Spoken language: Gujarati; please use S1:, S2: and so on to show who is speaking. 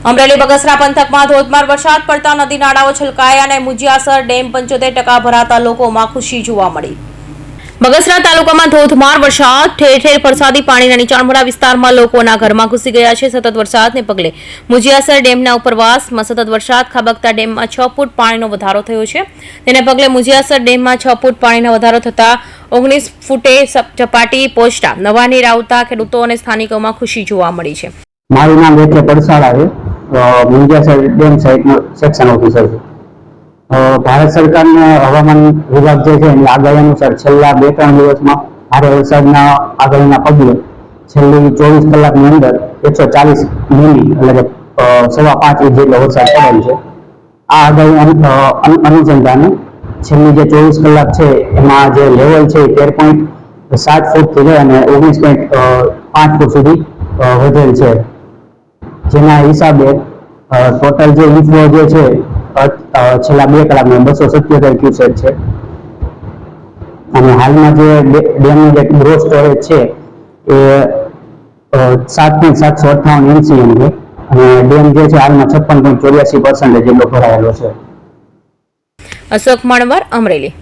S1: અમરેલી બગસરા પંથકમાં ધોધમાર વરસાદ પડતા નદી નાળાઓ છલકાયા અને મુજિયાસર ડેમ 75% ભરાતા લોકોમાં ખુશી જોવા મળી। બગસરા તાલુકામાં ધોધમાર વરસાદ, ઠેર ઠેર વરસાદી પાણીના નીચાણવાળા વિસ્તારમાં લોકોના ઘરમાં ઘૂસી ગયા છે। સતત વરસાદને પગલે મુજિયાસર ડેમના ઉપરવાસમાં સતત વરસાદ ખાબકતા ડેમમાં 6 ફૂટ પાણીનો વધારો થયો છે। તેને પગલે મુજિયાસર ડેમમાં 6 ફૂટ પાણીનો વધારો થતા 19 ફૂટે સપાટી પહોંચતા નવા નીર આવતા ખેડૂતો અને સ્થાનિકોમાં ખુશી જોવા મળી છે।
S2: મારું નામ વેઠે પડસાળા છે, મુંજિયાસર ડેમ સાઇટનો સેક્શન ઓફિસર છે। ભારત સરકારના હવામાન વિભાગ જે છે એની આગાહી અનુસાર છેલ્લા 2-3 દિવસમાં ભારે વરસાદના આગાહીના પગલે છેલ્લી 24 કલાકની અંદર 140 મિલી એટલે કે 5.25 ઇંચ જેટલો વરસાદ પડેલ છે। આ આગાહી અનુસંધાને છેલ્લી જે 24 કલાક છે એમાં જે લેવલ છે 13.7 ફૂટથી લઈ અને 19.5 ફૂટ સુધી વધેલ છે, જેના હિસાબે ટોટલ જે ઇનફ્લો જે છે છેલ્લા 2 કલાકમાં 277 ક્યુસેક છે અને હાલમાં જે ડેમનું જે ગ્રોથ સ્ટોરેજ છે એ 7.758 MCM છે અને ડેમ જે છે હાલમાં 56.84% જેટલો ભરાયેલો છે।
S1: અશોક મણવર, અમરેલી।